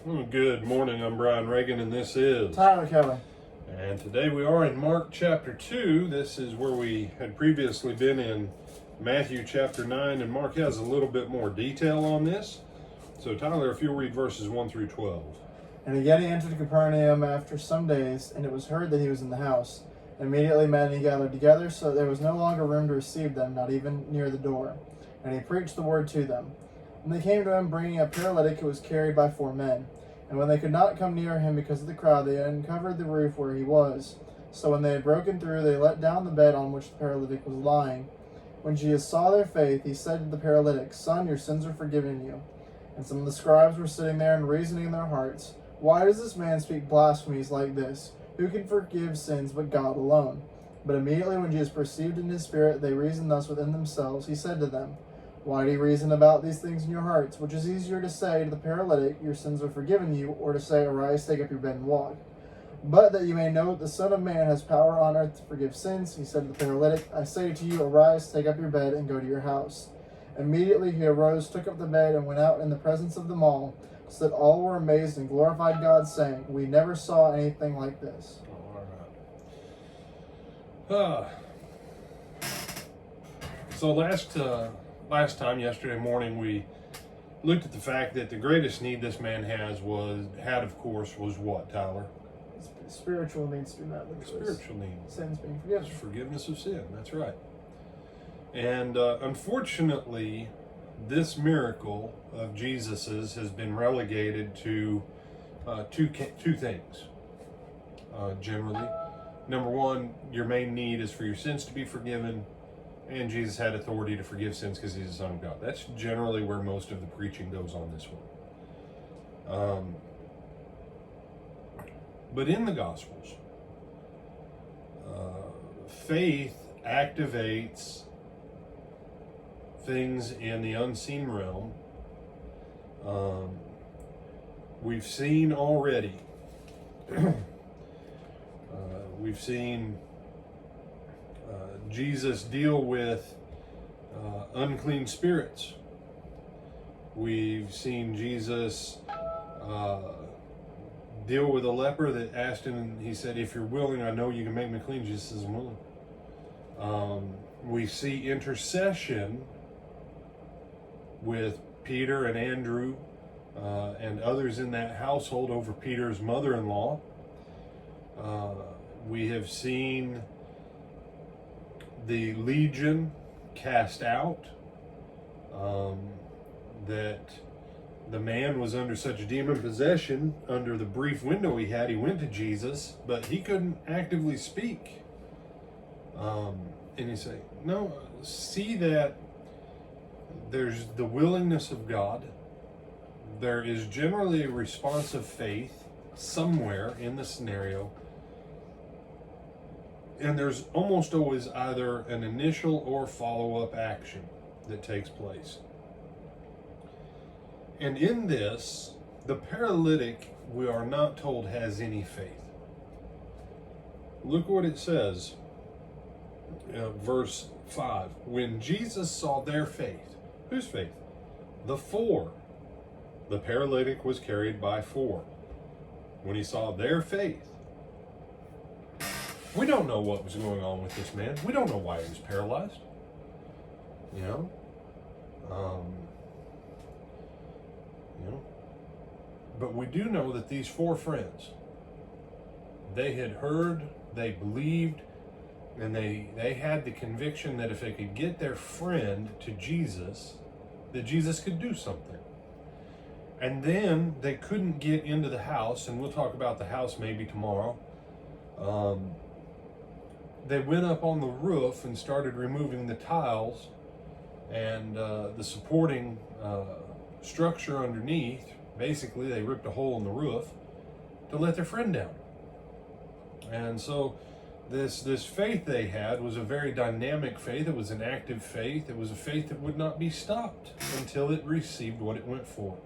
Good morning, I'm Brian Reagan, and this is Tyler Kelly. And today we are in Mark chapter 2. This is where we had previously been in Matthew chapter 9, and Mark has a little bit more detail on this. So Tyler, if you'll read verses 1 through 12. And again he entered Capernaum after some days, and it was heard that he was in the house. Immediately many gathered together, so that there was no longer room to receive them, not even near the door. And he preached the word to them. And they came to him, bringing a paralytic who was carried by 4 men. And when they could not come near him because of the crowd, they uncovered the roof where he was. So when they had broken through, they let down the bed on which the paralytic was lying. When Jesus saw their faith, he said to the paralytic, "Son, your sins are forgiven you." And some of the scribes were sitting there and reasoning in their hearts, "Why does this man speak blasphemies like this? Who can forgive sins but God alone?" But immediately when Jesus perceived in his spirit they reasoned thus within themselves, he said to them, "Why do you reason about these things in your hearts? Which is easier to say to the paralytic, 'Your sins are forgiven you,' or to say, 'Arise, take up your bed and walk'? But that you may know that the Son of Man has power on earth to forgive sins," he said to the paralytic, "I say to you, arise, take up your bed, and go to your house." Immediately he arose, took up the bed, and went out in the presence of them all, so that all were amazed and glorified God, saying, "We never saw anything like this." All right. So last time, yesterday morning, we looked at the fact that the greatest need this man had, of course, was what, Tyler? Spiritual needs to be met. Spiritual need. Sins being forgiven. Forgiveness of sin, that's right. And unfortunately, this miracle of Jesus's has been relegated to two things, generally. Number one, your main need is for your sins to be forgiven, and Jesus had authority to forgive sins because he's the Son of God. That's generally where most of the preaching goes on this one. But in the Gospels, faith activates things in the unseen realm. We've seen already, we've seen Jesus deal with unclean spirits. We've seen Jesus deal with a leper that asked him, and he said, "If you're willing, I know you can make me clean." Jesus says, "I'm willing." We see intercession with Peter and Andrew and others in that household over Peter's mother-in-law. We have seen the legion cast out, that the man was under such demon possession. Under the brief window he had, he went to Jesus, but he couldn't actively speak. And you say, no, see that there's the willingness of God. There is generally a response of faith somewhere in the scenario. And there's almost always either an initial or follow-up action that takes place. And in this, the paralytic, we are not told, has any faith. Look what it says, verse 5. When Jesus saw their faith, whose faith? The 4. The paralytic was carried by 4. When he saw their faith, we don't know what was going on with this man. We don't know why he was paralyzed. But we do know that these 4 friends, they had heard, they believed, and they had the conviction that if they could get their friend to Jesus, that Jesus could do something. And then they couldn't get into the house, and we'll talk about the house maybe tomorrow. They went up on the roof and started removing the tiles and the supporting structure underneath. Basically, they ripped a hole in the roof to let their friend down. And so this faith they had was a very dynamic faith. It was an active faith. It was a faith that would not be stopped until it received what it went for.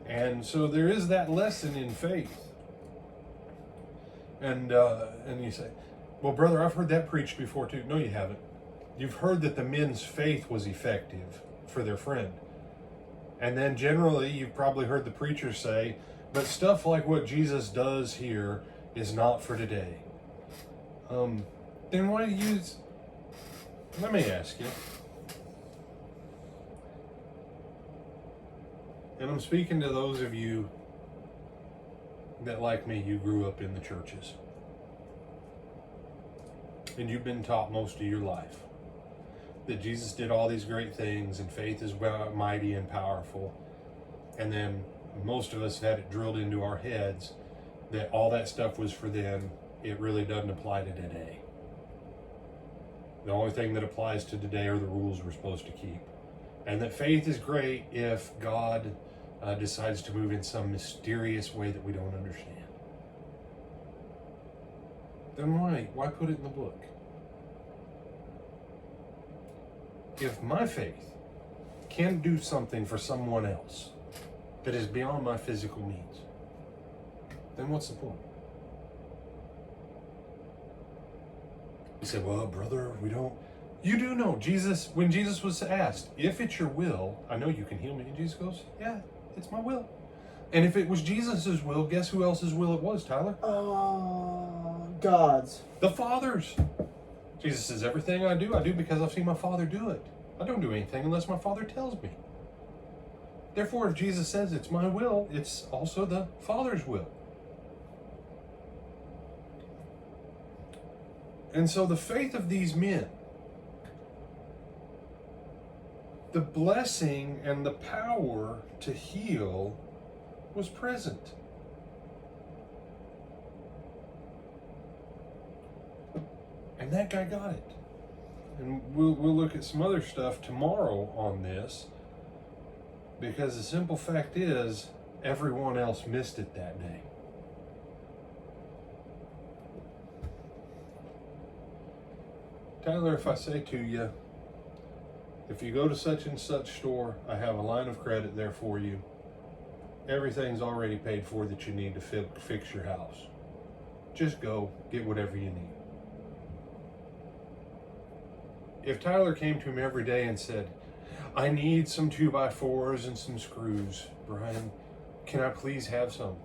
And so there is that lesson in faith. And you say, "Well, brother, I've heard that preached before too." No, you haven't. You've heard that the men's faith was effective for their friend. And then generally, you've probably heard the preacher say, but stuff like what Jesus does here is not for today. Then why use... Let me ask you. And I'm speaking to those of you that, like me, you grew up in the churches. And you've been taught most of your life that Jesus did all these great things and faith is mighty and powerful. And then most of us had it drilled into our heads that all that stuff was for then. It really doesn't apply to today. The only thing that applies to today are the rules we're supposed to keep. And that faith is great if God decides to move in some mysterious way that we don't understand. Then why put it in the book? If my faith can do something for someone else that is beyond my physical needs, then what's the point? You say, well, brother, we don't... You do know, Jesus, when Jesus was asked, if it's your will, I know you can heal me. And Jesus goes, yeah, it's my will. And if it was Jesus's will, guess who else's will it was, Tyler? God's. The Father's. Jesus says, everything I do because I've seen my Father do it. I don't do anything unless my Father tells me. Therefore, if Jesus says it's my will, it's also the Father's will. And so the faith of these men, the blessing and the power to heal was present. And that guy got it. And we'll look at some other stuff tomorrow on this, because the simple fact is, everyone else missed it that day. Tyler, if I say to you, if you go to such and such store, I have a line of credit there for you. Everything's already paid for that you need to fix your house. Just go, get whatever you need. If Tyler came to him every day and said, I need some 2x4s and some screws, Brian, can I please have some?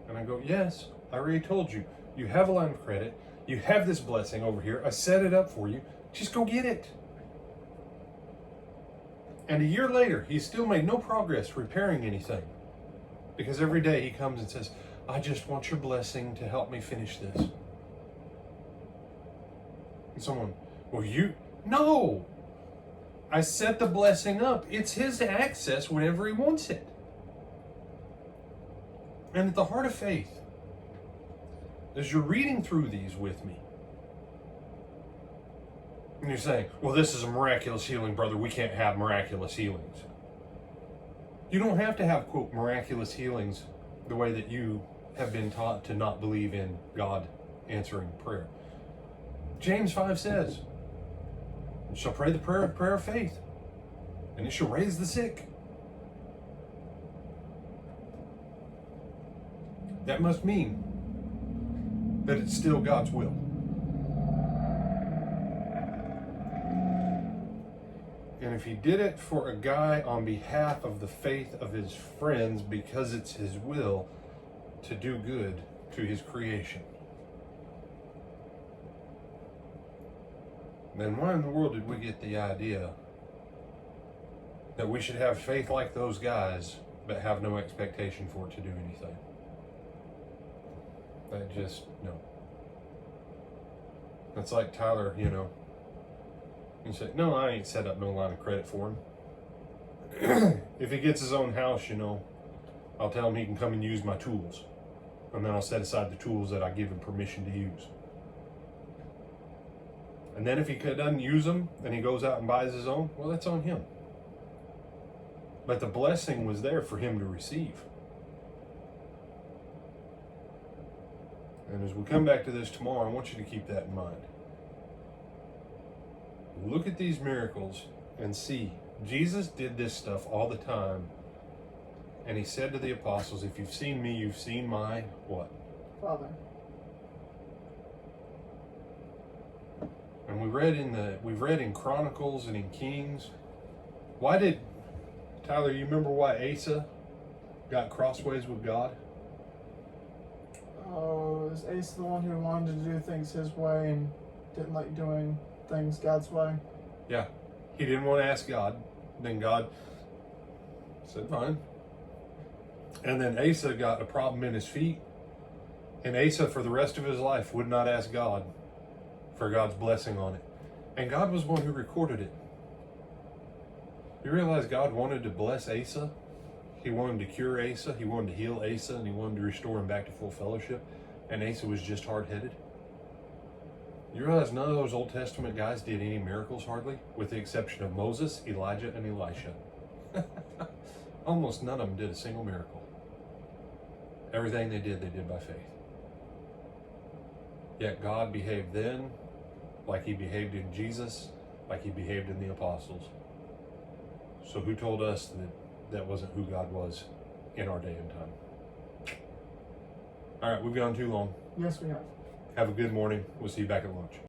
And I go, yes, I already told you. You have a line of credit. You have this blessing over here. I set it up for you. Just go get it. And a year later, he's still made no progress repairing anything. Because every day he comes and says, I just want your blessing to help me finish this. And someone, well, no! I set the blessing up. It's his access whenever he wants it. And at the heart of faith, as you're reading through these with me, and you're saying, well, this is a miraculous healing, brother. We can't have miraculous healings. You don't have to have, quote, miraculous healings the way that you have been taught to not believe in God answering prayer. James 5 says, you shall pray the prayer of faith, and it shall raise the sick. That must mean that it's still God's will. And if he did it for a guy on behalf of the faith of his friends because it's his will to do good to his creation, then why in the world did we get the idea that we should have faith like those guys but have no expectation for it to do anything? That just, no. That's like Tyler, you say, no, I ain't set up no line of credit for him. If he gets his own house, I'll tell him he can come and use my tools. And then I'll set aside the tools that I give him permission to use. And then if he doesn't use them and he goes out and buys his own, well, that's on him. But the blessing was there for him to receive. And as we come back to this tomorrow, I want you to keep that in mind. Look at these miracles and see. Jesus did this stuff all the time. And he said to the apostles, if you've seen me, you've seen my what? Father. And we've read in Chronicles and in Kings. Why did Tyler, you remember why Asa got crossways with God? Oh, is Ace the one who wanted to do things his way and didn't like doing things God's way? Yeah. He didn't want to ask God. Then God said, fine. And then Asa got a problem in his feet. And Asa, for the rest of his life, would not ask God for God's blessing on it. And God was one who recorded it. You realize God wanted to bless Asa? He wanted to cure Asa, he wanted to heal Asa, and he wanted to restore him back to full fellowship. And Asa was just hard-headed. You realize none of those Old Testament guys did any miracles hardly, with the exception of Moses, Elijah, and Elisha. Almost none of them did a single miracle. Everything they did by faith. Yet God behaved then like he behaved in Jesus, like he behaved in the apostles. So who told us that that wasn't who God was in our day and time? All right, we've gone too long. Yes, we have. Have a good morning. We'll see you back at lunch.